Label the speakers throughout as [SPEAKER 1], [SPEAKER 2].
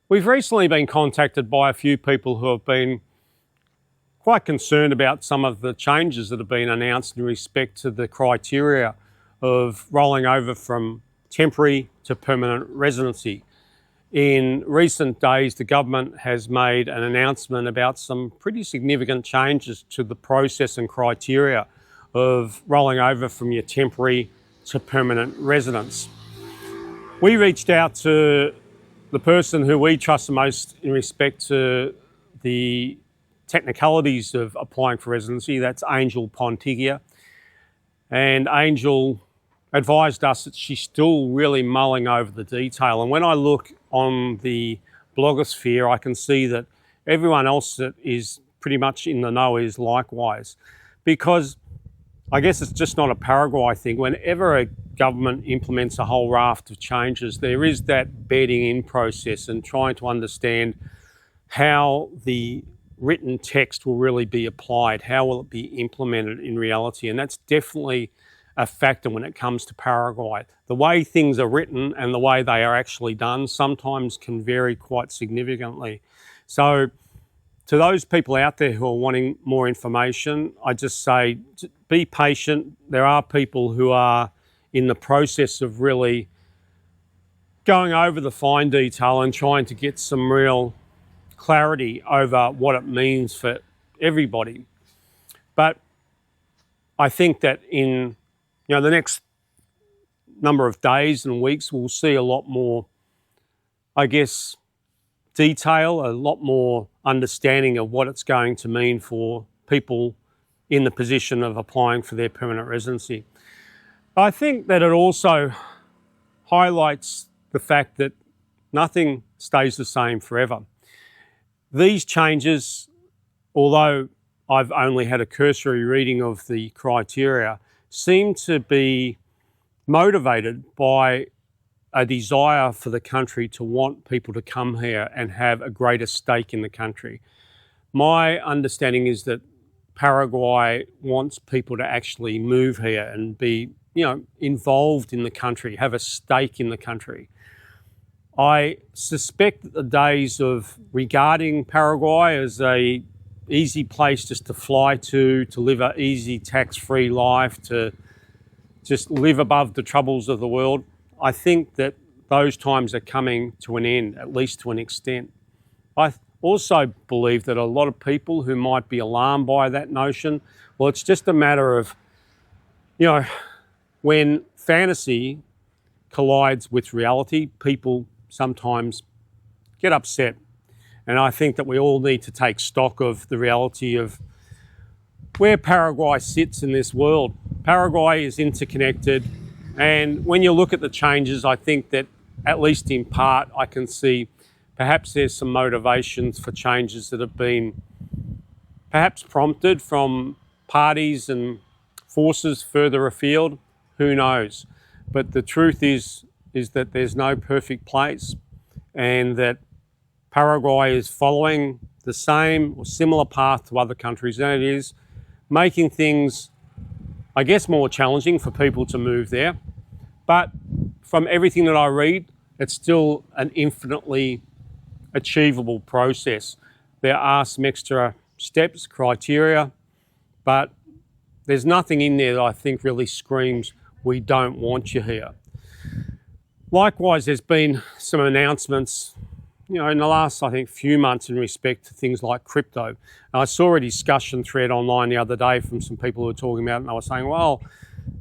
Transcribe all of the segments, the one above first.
[SPEAKER 1] We've recently been contacted by a few people who have been quite concerned about some of the changes that have been announced in respect to the criteria of rolling over from temporary to permanent residency. In recent days, the government has made an announcement about some pretty significant changes to the process and criteria of rolling over from your temporary to permanent residence. We reached out to the person who we trust the most in respect to the technicalities of applying for residency. That's Angel Pontiggia. And Angel advised us that she's still really mulling over the detail. And when I look on the blogosphere, I can see that everyone else that is pretty much in the know is likewise. Because I guess it's just not a Paraguay thing. Whenever a government implements a whole raft of changes, there is that bedding in process and trying to understand how the written text will really be applied, how will it be implemented in reality. And that's definitely a factor when it comes to Paraguay. The way things are written and the way they are actually done sometimes can vary quite significantly. So to those people out there who are wanting more information, I just say be patient. There are people who are in the process of really going over the fine detail and trying to get some real clarity over what it means for everybody. But I think that in the next number of days and weeks, we'll see a lot more, I guess, detail, a lot more understanding of what it's going to mean for people in the position of applying for their permanent residency. I think that it also highlights the fact that nothing stays the same forever. These changes, although I've only had a cursory reading of the criteria, seem to be motivated by a desire for the country to want people to come here and have a greater stake in the country. My understanding is that Paraguay wants people to actually move here and be, involved in the country, have a stake in the country. I suspect that the days of regarding Paraguay as a easy place just to fly to live an easy tax-free life, to just live above the troubles of the world, I think that those times are coming to an end, at least to an extent. I also believe that a lot of people who might be alarmed by that notion, well, it's just a matter of, when fantasy collides with reality, people sometimes get upset. And I think that we all need to take stock of the reality of where Paraguay sits in this world. Paraguay is interconnected. And when you look at the changes, I think that, at least in part, I can see perhaps there's some motivations for changes that have been perhaps prompted from parties and forces further afield. Who knows? But the truth is that there's no perfect place, and that Paraguay is following the same or similar path to other countries, and it is making things, I guess, more challenging for people to move there. But from everything that I read, it's still an infinitely achievable process. There are some extra steps, criteria, but there's nothing in there that I think really screams, we don't want you here. Likewise, there's been some announcements, in the last, I think, few months in respect to things like crypto. And I saw a discussion thread online the other day from some people who were talking about it, and they were saying, well,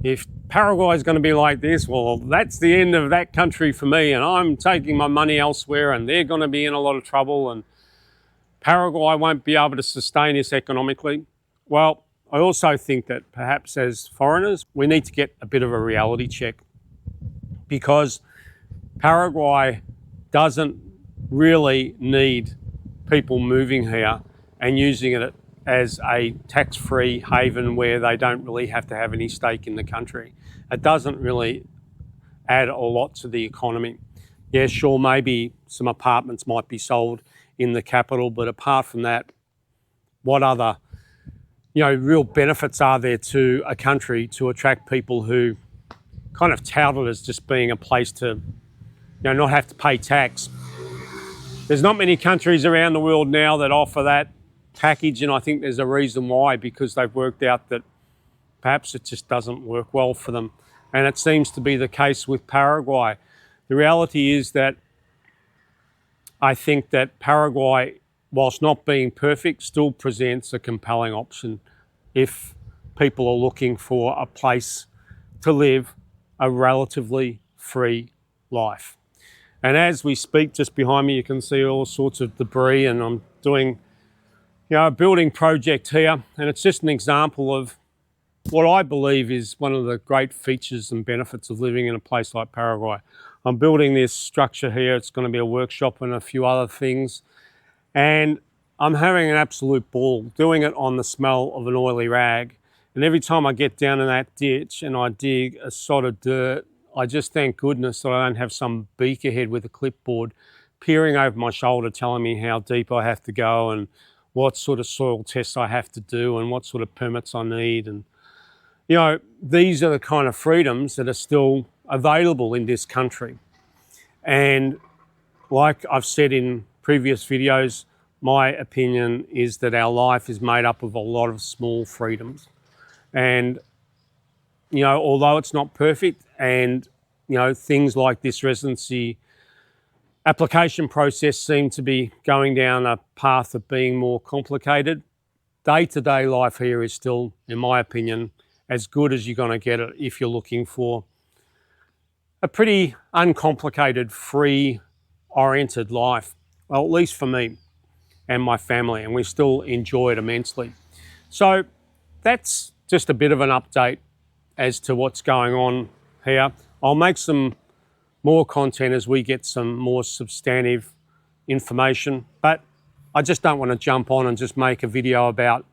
[SPEAKER 1] if Paraguay is going to be like this, well, that's the end of that country for me, and I'm taking my money elsewhere, and they're going to be in a lot of trouble, and Paraguay won't be able to sustain this economically. Well, I also think that perhaps as foreigners, we need to get a bit of a reality check, because Paraguay doesn't really need people moving here and using it as a tax-free haven where they don't really have to have any stake in the country. It doesn't really add a lot to the economy. Yeah, sure, maybe some apartments might be sold in the capital, but apart from that, what other real benefits are there to a country to attract people who kind of tout it as just being a place to not have to pay tax? There's not many countries around the world now that offer that package, and I think there's a reason why, because they've worked out that perhaps it just doesn't work well for them. And it seems to be the case with Paraguay. The reality is that I think that Paraguay, whilst not being perfect, still presents a compelling option if people are looking for a place to live a relatively free life. And as we speak, just behind me, you can see all sorts of debris, and I'm doing, a building project here, and it's just an example of what I believe is one of the great features and benefits of living in a place like Paraguay. I'm building this structure here. It's going to be a workshop and a few other things, and I'm having an absolute ball doing it on the smell of an oily rag. And every time I get down in that ditch and I dig a sod of dirt, I just thank goodness that I don't have some beakerhead with a clipboard peering over my shoulder telling me how deep I have to go and what sort of soil tests I have to do and what sort of permits I need. And, these are the kind of freedoms that are still available in this country. And like I've said in previous videos, my opinion is that our life is made up of a lot of small freedoms. And, although it's not perfect, and, things like this residency application process seem to be going down a path of being more complicated, day-to-day life here is still, in my opinion, as good as you're going to get it if you're looking for a pretty uncomplicated, free-oriented life. Well, at least for me and my family, and we still enjoy it immensely. So that's just a bit of an update as to what's going on here. I'll make some more content as we get some more substantive information, but I just don't want to jump on and just make a video about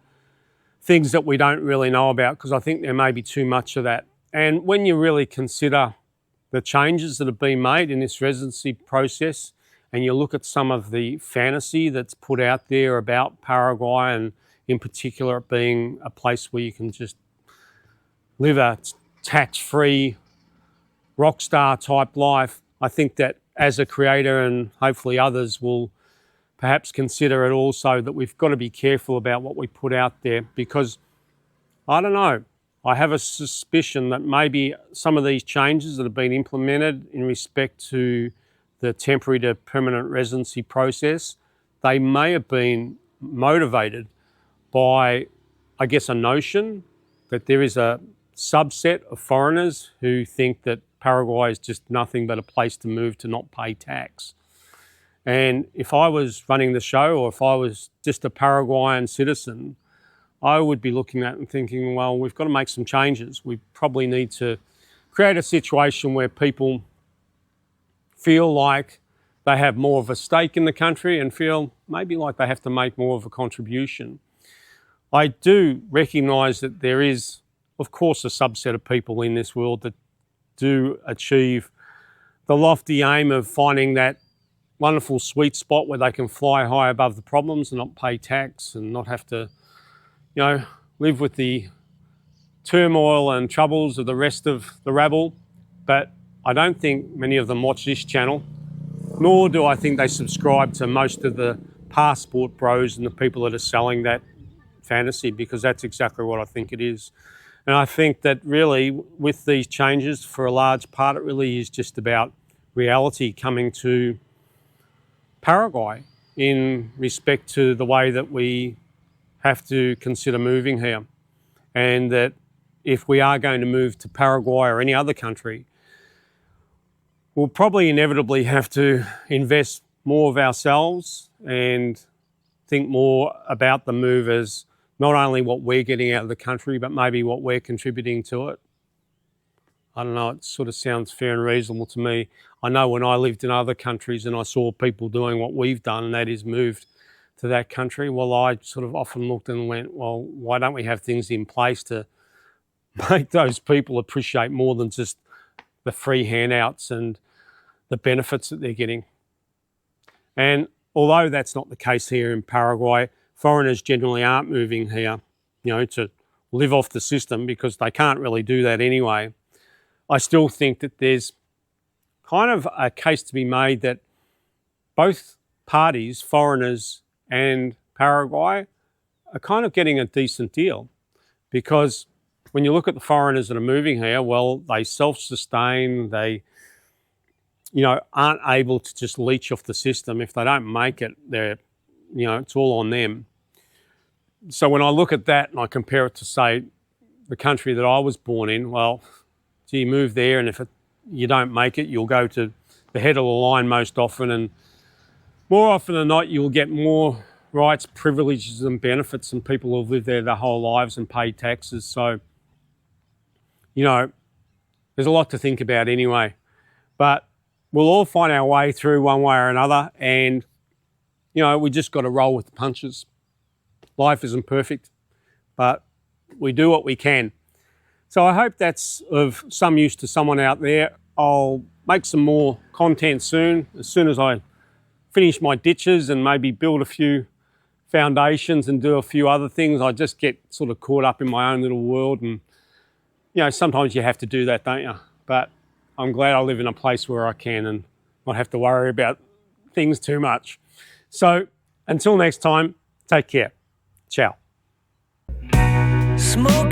[SPEAKER 1] things that we don't really know about, because I think there may be too much of that. And when you really consider the changes that have been made in this residency process, and you look at some of the fantasy that's put out there about Paraguay, and in particular it being a place where you can just live a tax-free rock star type life, I think that as a creator, and hopefully others will perhaps consider it also, that we've got to be careful about what we put out there, because I don't know, I have a suspicion that maybe some of these changes that have been implemented in respect to the temporary to permanent residency process, they may have been motivated by, I guess, a notion that there is a subset of foreigners who think that Paraguay is just nothing but a place to move to not pay tax. And if I was running the show, or if I was just a Paraguayan citizen, I would be looking at it and thinking, well, we've got to make some changes. We probably need to create a situation where people feel like they have more of a stake in the country and feel maybe like they have to make more of a contribution. I do recognise that there is, of course, a subset of people in this world that do achieve the lofty aim of finding that wonderful sweet spot where they can fly high above the problems and not pay tax and not have to, live with the turmoil and troubles of the rest of the rabble. But I don't think many of them watch this channel, nor do I think they subscribe to most of the passport bros and the people that are selling that fantasy, because that's exactly what I think it is. And I think that really with these changes, for a large part, it really is just about reality coming to Paraguay in respect to the way that we have to consider moving here. And that if we are going to move to Paraguay or any other country, we'll probably inevitably have to invest more of ourselves and think more about the move as not only what we're getting out of the country, but maybe what we're contributing to it. I don't know, it sort of sounds fair and reasonable to me. I know when I lived in other countries and I saw people doing what we've done, and that is moved to that country, well, I sort of often looked and went, well, why don't we have things in place to make those people appreciate more than just the free handouts and the benefits that they're getting? And although that's not the case here in Paraguay, foreigners generally aren't moving here, to live off the system, because they can't really do that anyway. I still think that there's kind of a case to be made that both parties, foreigners and Paraguay, are kind of getting a decent deal, because when you look at the foreigners that are moving here, well, they self-sustain, they aren't able to just leech off the system. If they don't make it, it's all on them. So when I look at that and I compare it to, say, the country that I was born in, well, so you move there, and if you don't make it, you'll go to the head of the line most often, and more often than not, you'll get more rights, privileges and benefits than people who've lived there their whole lives and paid taxes. So, there's a lot to think about anyway. But we'll all find our way through one way or another, and, we just got to roll with the punches. Life isn't perfect, but we do what we can. So I hope that's of some use to someone out there. I'll make some more content soon as I finish my ditches and maybe build a few foundations and do a few other things. I just get sort of caught up in my own little world, and sometimes you have to do that, don't you? But I'm glad I live in a place where I can and not have to worry about things too much. So until next time, take care. Ciao.
[SPEAKER 2] Smoke